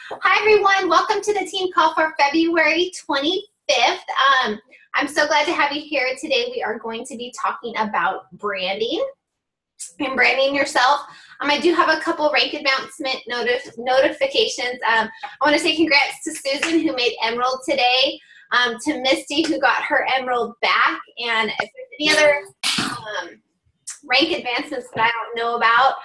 Hi, everyone. Welcome to the team call for February 25th. I'm so glad to have you here today. We are going to be talking about branding and branding yourself. I do have a couple rank advancement notifications. I want to say congrats to Susan, who made Emerald today, to Misty, who got her Emerald back, and if there's any other rank advancements that I don't know about,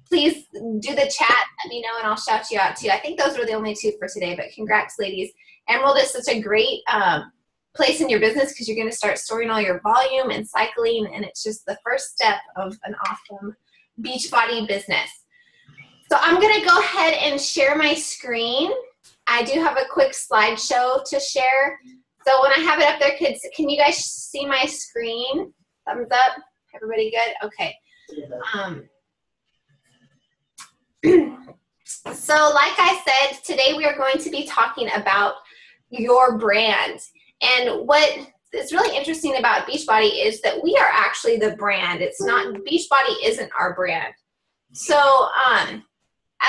please do the chat, let me know, and I'll shout you out too. I think those were the only two for today, but congrats, ladies. Emerald is such a great place in your business because you're going to start storing all your volume and cycling, and it's just the first step of an awesome Beachbody business. So I'm going to go ahead and share my screen. I do have a quick slideshow to share. So when I have it up there, kids, can you guys see my screen? Thumbs up. Everybody good? Okay. So like I said, today we are going to be talking about your brand. And what is really interesting about Beachbody is that we are actually the brand. It's not, Beachbody isn't our brand. So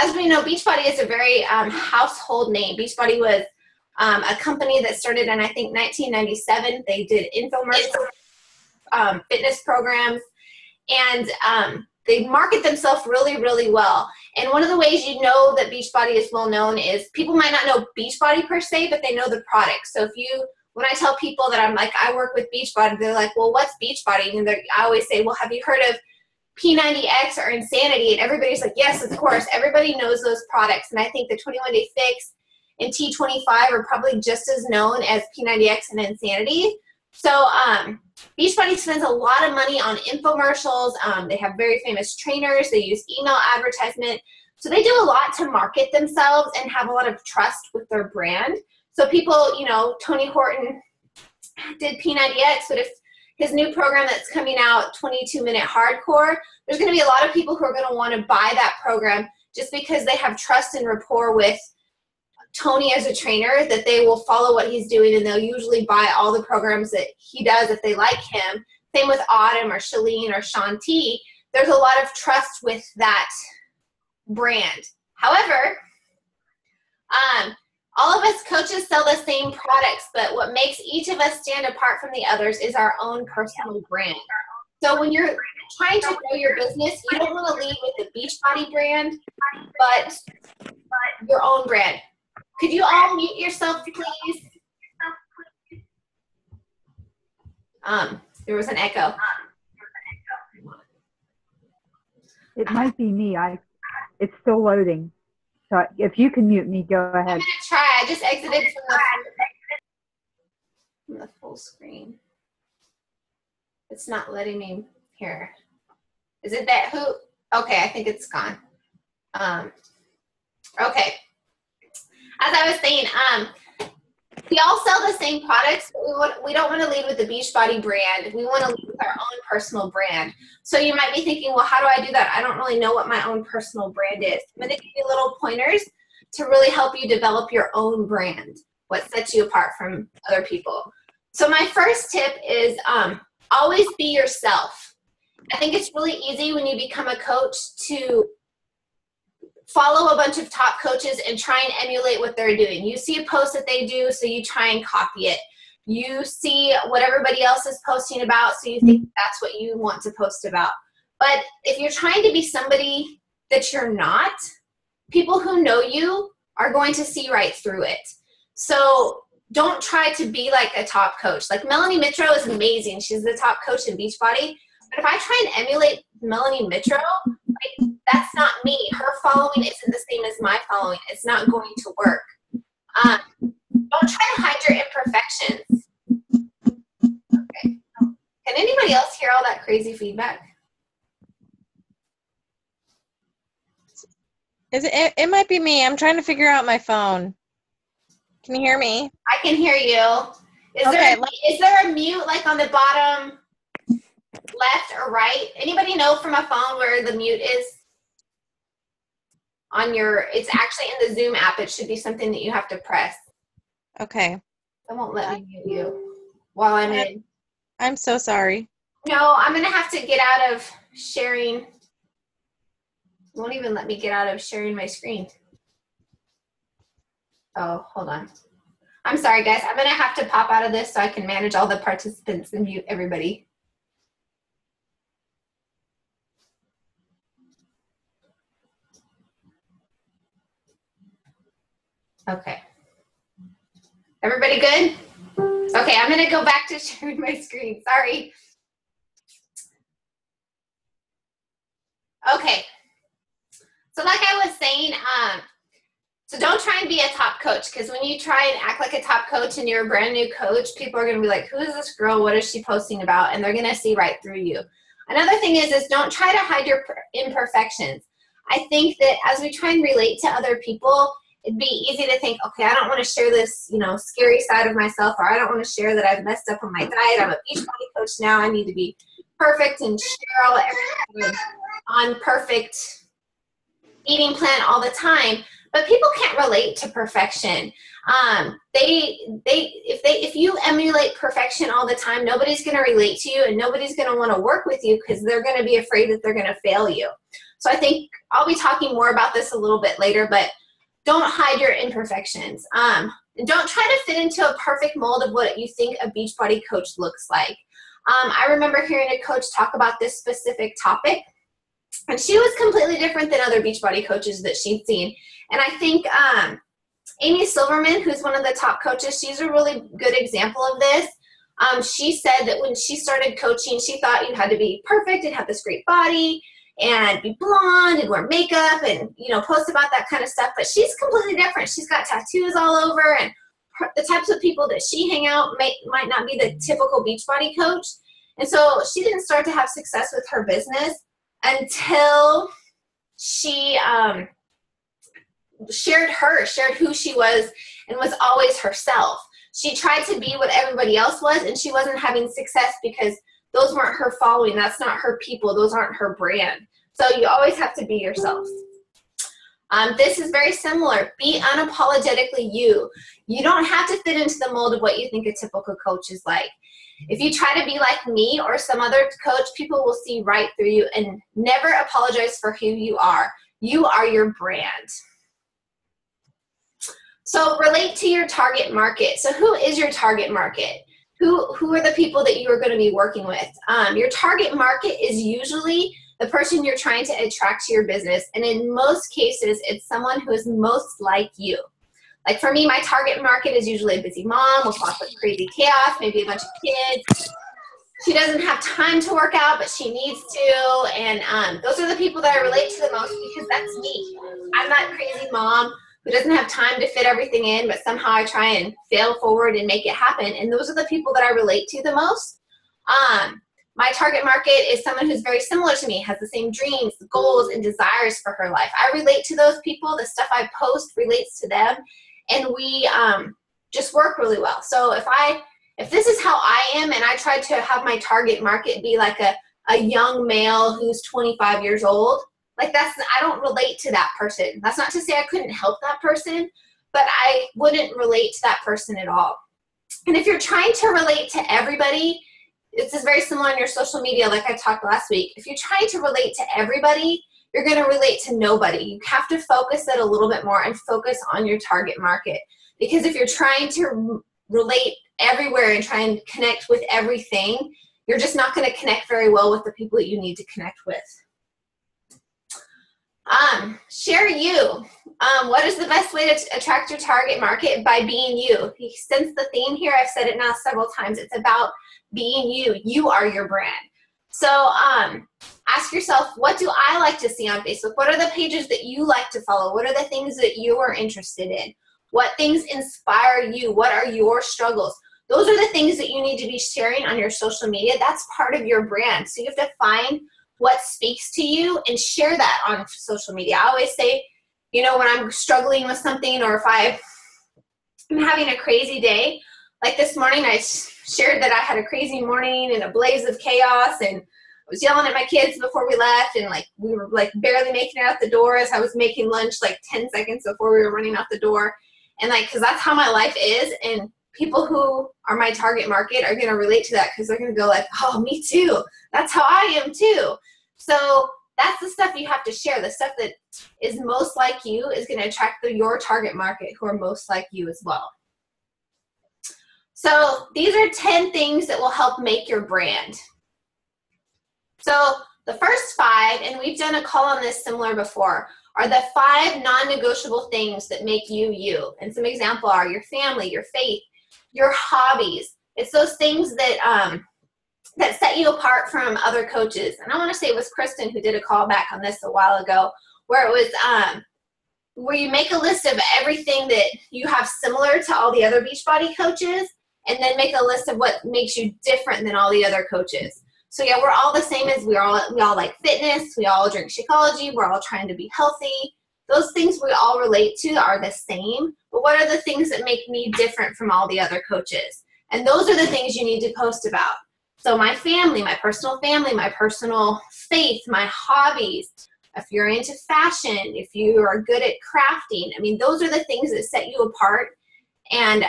as we know, Beachbody is a very household name. Beachbody was a company that started in, I think, 1997. They did infomercials, fitness programs, and they market themselves really, really well. And one of the ways you know that Beachbody is well known is people might not know Beachbody per se, but they know the product. So when I tell people that I'm like, I work with Beachbody, they're like, well, what's Beachbody? And I always say, well, have you heard of P90X or Insanity? And everybody's like, yes, of course. Everybody knows those products. And I think the 21 Day Fix and T25 are probably just as known as P90X and Insanity. So Beachbody spends a lot of money on infomercials. They have very famous trainers. They use email advertisement. So they do a lot to market themselves and have a lot of trust with their brand. So people, you know, Tony Horton did P90X, but if his new program that's coming out, 22-minute hardcore, there's going to be a lot of people who are going to want to buy that program just because they have trust and rapport with Tony as a trainer, that they will follow what he's doing, and they'll usually buy all the programs that he does if they like him. Same with Autumn or Shalene or Shanti. There's a lot of trust with that brand. However, all of us coaches sell the same products, but what makes each of us stand apart from the others is our own personal brand. So when you're trying to grow your business, you don't want to lead with the Beachbody brand, but your own brand. Could you all mute yourself, please? There was an echo. It might be me. It's still loading. So if you can mute me, go ahead. I'm going to try. I just exited from the full screen. It's not letting me hear. Is it that who? Okay, I think it's gone. Okay. As I was saying, we all sell the same products, but we don't want to lead with the Beachbody brand. We want to lead with our own personal brand. So you might be thinking, well, how do I do that? I don't really know what my own personal brand is. I'm going to give you little pointers to really help you develop your own brand, what sets you apart from other people. So my first tip is always be yourself. I think it's really easy when you become a coach to follow a bunch of top coaches and try and emulate what they're doing. You see a post that they do, so you try and copy it. You see what everybody else is posting about, so you think that's what you want to post about. But if you're trying to be somebody that you're not, people who know you are going to see right through it. So don't try to be like a top coach. Like Melanie Mitro is amazing. She's the top coach in Beachbody. But if I try and emulate Melanie Mitro, like, that's not me. Her following isn't the same as my following. It's not going to work. Don't try to hide your imperfections. Okay. Can anybody else hear all that crazy feedback? It might be me. I'm trying to figure out my phone. Can you hear me? I can hear you. Is there a mute like on the bottom left or right? Anybody know from a phone where the mute is? It's actually in the Zoom app. It should be something that you have to press. Okay. It won't let me mute you while I'm in. I'm so sorry. No, I'm going to have to get out of sharing. It won't even let me get out of sharing my screen. Oh, hold on. I'm sorry, guys. I'm going to have to pop out of this so I can manage all the participants and mute everybody. Okay. Everybody good? Okay, I'm going to go back to sharing my screen. Sorry. Okay. So like I was saying, so don't try and be a top coach, because when you try and act like a top coach and you're a brand new coach, people are going to be like, who is this girl? What is she posting about? And they're going to see right through you. Another thing is don't try to hide your imperfections. I think that as we try and relate to other people, it'd be easy to think, okay, I don't want to share this, scary side of myself, or I don't want to share that I've messed up on my diet. I'm a Beachbody coach now. I need to be perfect and share all everything on perfect eating plan all the time. But people can't relate to perfection. If you emulate perfection all the time, nobody's going to relate to you, and nobody's going to want to work with you because they're going to be afraid that they're going to fail you. So I think I'll be talking more about this a little bit later, but don't hide your imperfections. And don't try to fit into a perfect mold of what you think a Beachbody coach looks like. I remember hearing a coach talk about this specific topic, and she was completely different than other Beachbody coaches that she'd seen. And I think Amy Silverman, who's one of the top coaches, she's a really good example of this. She said that when she started coaching, she thought you had to be perfect and have this great body and be blonde and wear makeup and, post about that kind of stuff. But she's completely different. She's got tattoos all over, and the types of people that she hang out might not be the typical Beachbody coach. And so she didn't start to have success with her business until she shared who she was and was always herself. She tried to be what everybody else was, and she wasn't having success because those weren't her following. That's not her people. Those aren't her brand. So you always have to be yourself. This is very similar. Be unapologetically you. You don't have to fit into the mold of what you think a typical coach is like. If you try to be like me or some other coach, people will see right through you, and never apologize for who you are. You are your brand. So relate to your target market. So who is your target market? Who are the people that you are going to be working with? Your target market is usually the person you're trying to attract to your business. And in most cases, it's someone who is most like you. Like for me, my target market is usually a busy mom with lots of crazy chaos, maybe a bunch of kids. She doesn't have time to work out, but she needs to. And those are the people that I relate to the most, because that's me. I'm that crazy mom who doesn't have time to fit everything in, but somehow I try and fail forward and make it happen. And those are the people that I relate to the most. My target market is someone who's very similar to me, has the same dreams, goals, and desires for her life. I relate to those people. The stuff I post relates to them, and we just work really well. So if this is how I am, and I try to have my target market be like a young male who's 25 years old, I don't relate to that person. That's not to say I couldn't help that person, but I wouldn't relate to that person at all. And if you're trying to relate to everybody, this is very similar on your social media, like I talked last week. If you're trying to relate to everybody, you're going to relate to nobody. You have to focus it a little bit more and focus on your target market. Because if you're trying to relate everywhere and try and connect with everything, you're just not going to connect very well with the people that you need to connect with. Share you. What is the best way to attract your target market? By being you. Since the theme here, I've said it now several times, it's about being you. You are your brand. So ask yourself, what do I like to see on Facebook? What are the pages that you like to follow? What are the things that you are interested in? What things inspire you? What are your struggles? Those are the things that you need to be sharing on your social media. That's part of your brand. So you have to find what speaks to you and share that on social media. I always say, when I'm struggling with something, or if I'm having a crazy day, like this morning, I shared that I had a crazy morning and a blaze of chaos, and I was yelling at my kids before we left, and we were barely making it out the door as I was making lunch 10 seconds before we were running out the door. And because that's how my life is, and people who are my target market are going to relate to that, because they're going to go oh, me too. That's how I am too. So that's the stuff you have to share. The stuff that is most like you is going to attract your target market who are most like you as well. So these are 10 things that will help make your brand. So the first 5, and we've done a call on this similar before, are the 5 non-negotiable things that make you you. And some examples are your family, your faith, your hobbies. It's those things that that set you apart from other coaches. And I want to say it was Kristen who did a call back on this a while ago, where it was where you make a list of everything that you have similar to all the other Beachbody coaches, and then make a list of what makes you different than all the other coaches. So yeah, we're all the same as we all like fitness, we all drink Shakeology, we're all trying to be healthy. Those things we all relate to are the same, but what are the things that make me different from all the other coaches? And those are the things you need to post about. So my family, my personal faith, my hobbies, if you're into fashion, if you are good at crafting, I mean, those are the things that set you apart and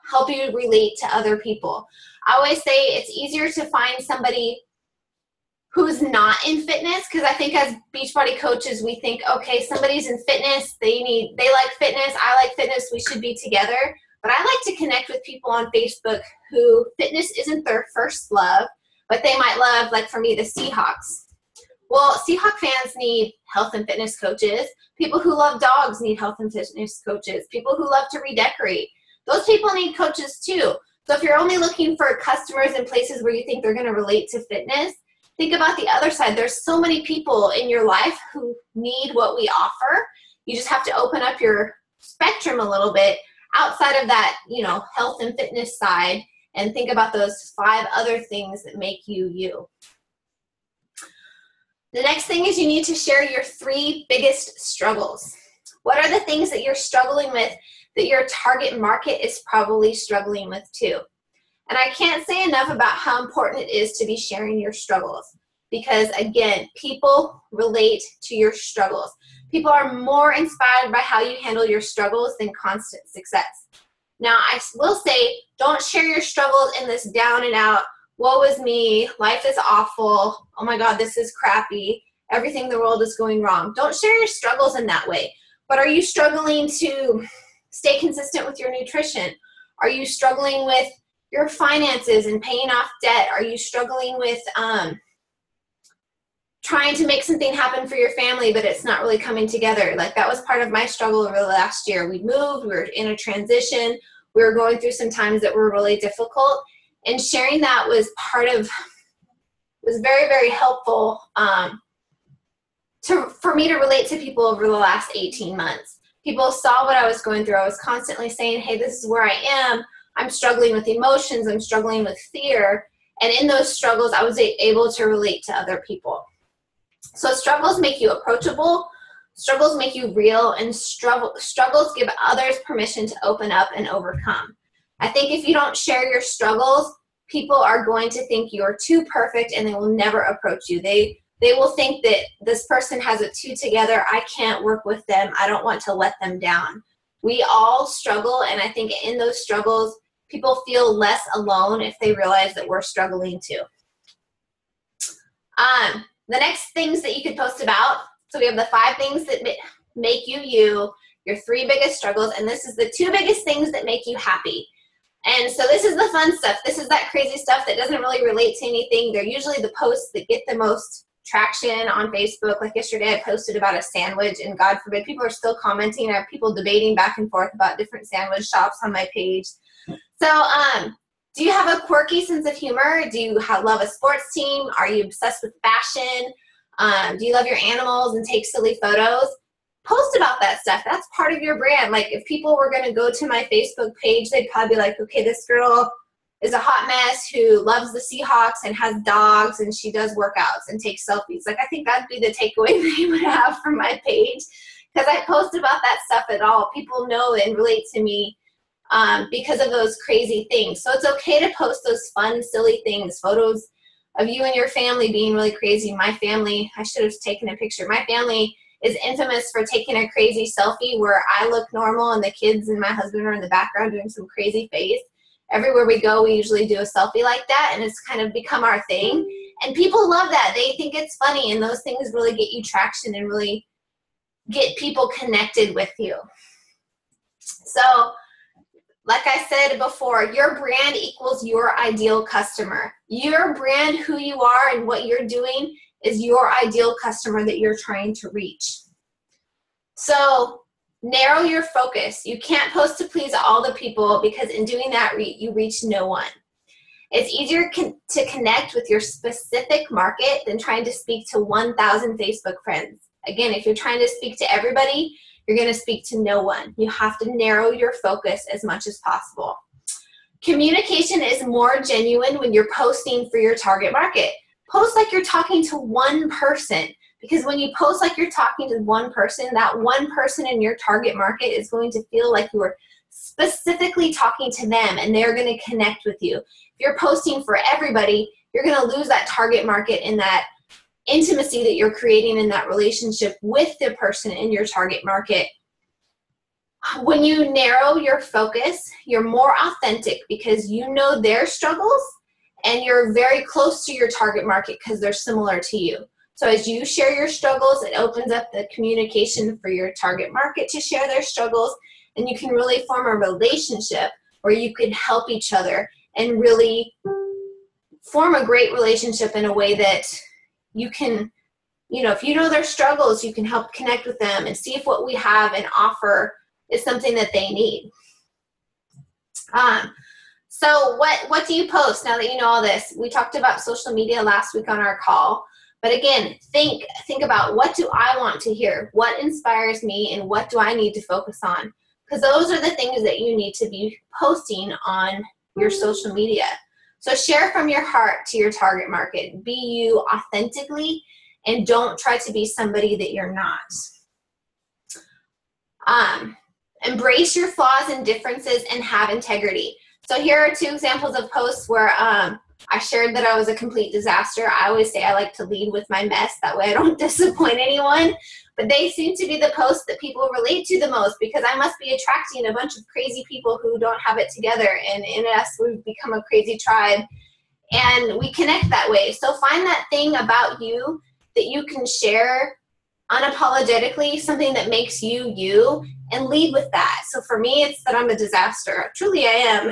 help you relate to other people. I always say it's easier to find somebody who's not in fitness, because I think as Beachbody coaches, we think, okay, somebody's in fitness, they like fitness, I like fitness, we should be together. But I like to connect with people on Facebook who fitness isn't their first love, but they might love, like for me, the Seahawks. Well, Seahawk fans need health and fitness coaches. People who love dogs need health and fitness coaches. People who love to redecorate. Those people need coaches too. So if you're only looking for customers in places where you think they're going to relate to fitness, think about the other side. There's so many people in your life who need what we offer. You just have to open up your spectrum a little bit outside of that, health and fitness side, and think about those 5 other things that make you you. The next thing is you need to share your 3 biggest struggles. What are the things that you're struggling with that your target market is probably struggling with too? And I can't say enough about how important it is to be sharing your struggles, because again, people relate to your struggles. People are more inspired by how you handle your struggles than constant success. Now, I will say, don't share your struggles in this down and out, woe is me, life is awful, oh my God, this is crappy, everything in the world is going wrong. Don't share your struggles in that way. But are you struggling to stay consistent with your nutrition? Are you struggling with your finances and paying off debt? Are you struggling with trying to make something happen for your family, but it's not really coming together? Like, that was part of my struggle over the last year. We moved, we were in a transition, we were going through some times that were really difficult, and sharing that was very, very helpful for me to relate to people over the last 18 months. People saw what I was going through. I was constantly saying, hey, this is where I am. I'm struggling with emotions. I'm struggling with fear. And in those struggles, I was able to relate to other people. So struggles make you approachable. Struggles make you real. And struggles give others permission to open up and overcome. I think if you don't share your struggles, people are going to think you're too perfect and they will never approach you. They will think that this person has it too together. I can't work with them. I don't want to let them down. We all struggle, and I think in those struggles, people feel less alone if they realize that we're struggling too. The next things that you could post about, so we have the 5 things that make you you, your 3 biggest struggles, and this is the 2 biggest things that make you happy. And so this is the fun stuff. This is that crazy stuff that doesn't really relate to anything. They're usually the posts that get the most traction on Facebook. Like yesterday, I posted about a sandwich, and God forbid, people are still commenting. I have people debating back and forth about different sandwich shops on my page. So do you have a quirky sense of humor? Do you love a sports team? Are you obsessed with fashion? Do you love your animals and take silly photos? Post about that stuff. That's part of your brand. Like, if people were going to go to my Facebook page, they'd probably be like, okay, this girl is a hot mess who loves the Seahawks and has dogs, and she does workouts and takes selfies. Like, I think that'd be the takeaway they would have from my page, because I post about that stuff at all. People know and relate to me because of those crazy things. So it's okay to post those fun, silly things, photos of you and your family being really crazy. My family, I should have taken a picture. My family is infamous for taking a crazy selfie where I look normal and the kids and my husband are in the background doing some crazy face. Everywhere we go, we usually do a selfie like that, and it's kind of become our thing. And people love that. They think it's funny, and those things really get you traction and really get people connected with you. So, like I said before, your brand equals your ideal customer. Your brand, who you are and what you're doing, is your ideal customer that you're trying to reach. So narrow your focus. You can't post to please all the people, because in doing that, you reach no one. It's easier to connect with your specific market than trying to speak to 1,000 Facebook friends. Again, if you're trying to speak to everybody, you're going to speak to no one. You have to narrow your focus as much as possible. Communication is more genuine when you're posting for your target market. Post like you're talking to one person, because when you post like you're talking to one person, that one person in your target market is going to feel like you are specifically talking to them, and they're going to connect with you. If you're posting for everybody, you're going to lose that target market and that intimacy that you're creating in that relationship with the person in your target market. When you narrow your focus, you're more authentic because you know their struggles, and you're very close to your target market because they're similar to you. So as you share your struggles, it opens up the communication for your target market to share their struggles, and you can really form a relationship where you can help each other and really form a great relationship in a way that you can, if you know their struggles, you can help connect with them and see if what we have and offer is something that they need. So what do you post now that you know all this? We talked about social media last week on our call. But again, think about, what do I want to hear? What inspires me, and what do I need to focus on? Because those are the things that you need to be posting on your social media. So share from your heart to your target market. Be you authentically, and don't try to be somebody that you're not. Embrace your flaws and differences and have integrity. So here are 2 examples of posts where I shared that I was a complete disaster. I always say I like to lead with my mess. That way I don't disappoint anyone. But they seem to be the posts that people relate to the most, because I must be attracting a bunch of crazy people who don't have it together. And in us, we've become a crazy tribe. And we connect that way. So find that thing about you that you can share unapologetically, something that makes you you, and lead with that. So for me, it's that I'm a disaster. Truly I am.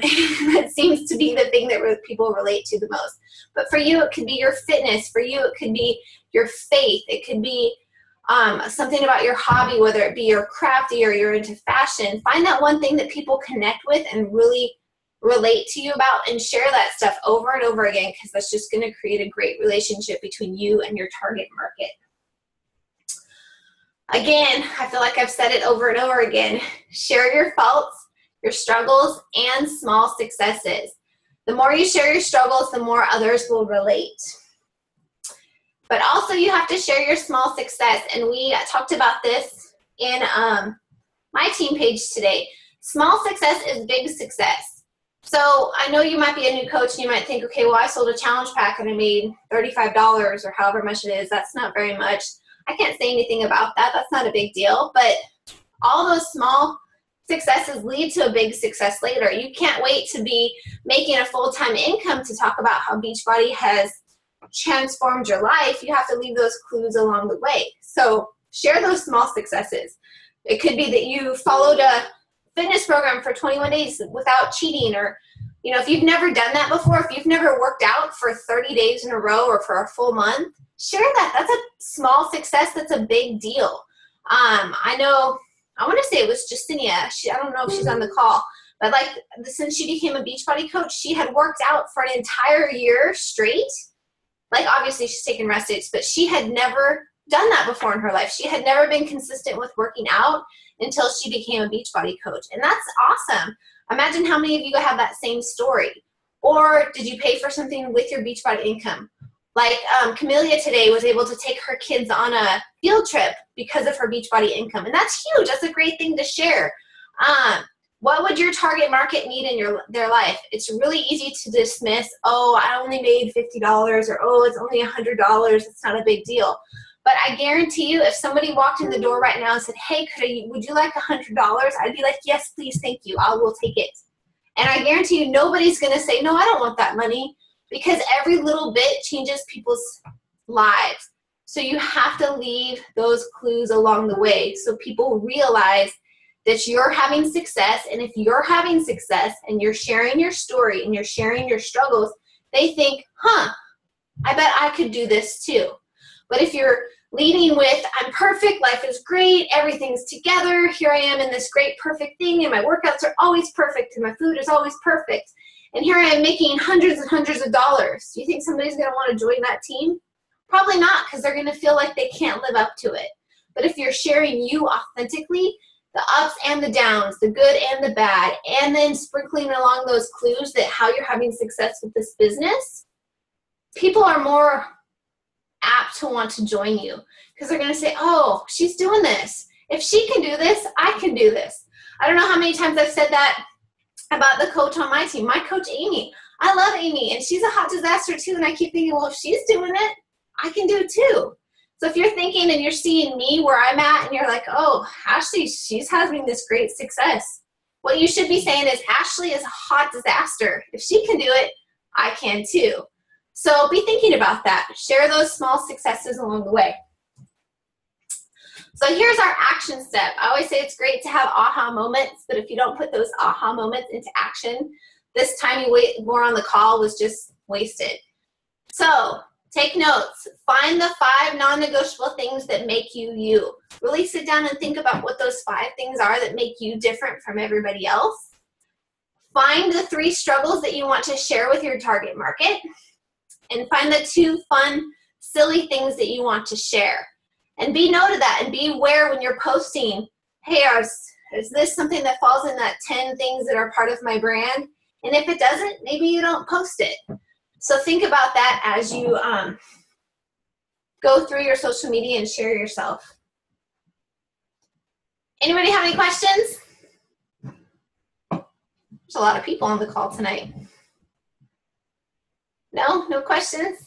That seems to be the thing that people relate to the most. But for you, it could be your fitness. For you, it could be your faith. It could be something about your hobby, whether it be you're crafty or you're into fashion. Find that one thing that people connect with and really relate to you about, and share that stuff over and over again, because that's just going to create a great relationship between you and your target market. Again, I feel like I've said it over and over again. Share your faults, your struggles, and small successes. The more you share your struggles, the more others will relate. But also you have to share your small success. And we talked about this in my team page today. Small success is big success. So I know you might be a new coach and you might think, okay, well, I sold a challenge pack and I made $35 or however much it is. That's not very much. I can't say anything about that. That's not a big deal. But all those small successes lead to a big success later. You can't wait to be making a full-time income to talk about how Beachbody has transformed your life. You have to leave those clues along the way. So share those small successes. It could be that you followed a fitness program for 21 days without cheating, or if you've never done that before, if you've never worked out for 30 days in a row or for a full month, share that. That's a small success. That's a big deal. I know, I want to say it was Justinia. I don't know if she's on the call, but since she became a Beachbody coach, she had worked out for an entire year straight. Obviously she's taken rest days, but she had never done that before in her life. She had never been consistent with working out until she became a Beachbody coach. And that's awesome. Imagine how many of you have that same story. Or did you pay for something with your Beachbody income? Camelia today was able to take her kids on a field trip because of her Beachbody income. And that's huge. That's a great thing to share. What would your target market need in their life? It's really easy to dismiss, oh, I only made $50, or oh, it's only $100. It's not a big deal. But I guarantee you, if somebody walked in the door right now and said, hey, would you like $100? I'd be like, yes, please, thank you. I will take it. And I guarantee you, nobody's going to say, no, I don't want that money. because every little bit changes people's lives. So you have to leave those clues along the way so people realize that you're having success. And if you're having success and you're sharing your story and you're sharing your struggles, they think, I bet I could do this too. But if you're leading with, I'm perfect, life is great, everything's together, here I am in this great perfect thing, and my workouts are always perfect, and my food is always perfect, and here I am making hundreds and hundreds of dollars, do you think somebody's going to want to join that team? Probably not, because they're going to feel like they can't live up to it. But if you're sharing you authentically, the ups and the downs, the good and the bad, and then sprinkling along those clues that how you're having success with this business, people are more apt to want to join you because they're going to say, oh, she's doing this. If she can do this, I can do this. I don't know how many times I've said that about the coach on my team, my coach Amy. I love Amy, and she's a hot disaster too, and I keep thinking, well, if she's doing it, I can do it too. So if you're thinking and you're seeing me where I'm at and you're like, oh, Ashley, she's having this great success, what you should be saying is, Ashley is a hot disaster. If she can do it, I can too. So be thinking about that. Share those small successes along the way. So here's our action step. I always say it's great to have aha moments, but if you don't put those aha moments into action, this time you wait more on the call was just wasted. So take notes. Find the 5 non-negotiable things that make you you. Really sit down and think about what those 5 things are that make you different from everybody else. Find the 3 struggles that you want to share with your target market. And find the 2 fun, silly things that you want to share. And be note of that and be aware when you're posting, hey, is this something that falls in that 10 things that are part of my brand? And if it doesn't, maybe you don't post it. So think about that as you go through your social media and share yourself. Anybody have any questions? There's a lot of people on the call tonight. No? No questions?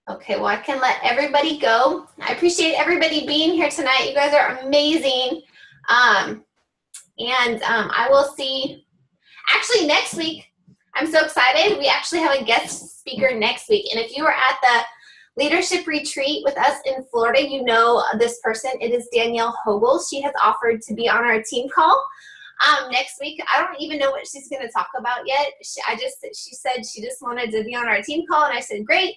Okay, well, I can let everybody go. I appreciate everybody being here tonight. You guys are amazing. I will see, actually next week, I'm so excited. We actually have a guest speaker next week. And if you were at the leadership retreat with us in Florida, you know this person. It is Danielle Hogel. She has offered to be on our team call next week. I don't even know what she's going to talk about yet. She said she just wanted to be on our team call, and I said, great.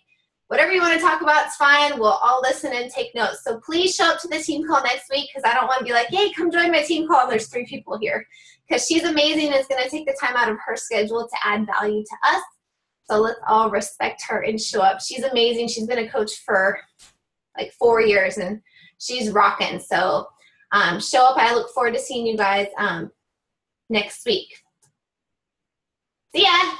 Whatever you want to talk about, it's fine. We'll all listen and take notes. So please show up to the team call next week, because I don't want to be like, hey, come join my team call, and there's 3 people here. Because she's amazing and it's going to take the time out of her schedule to add value to us. So let's all respect her and show up. She's amazing. She's been a coach for like 4 years, and she's rocking. So show up. I look forward to seeing you guys next week. See ya.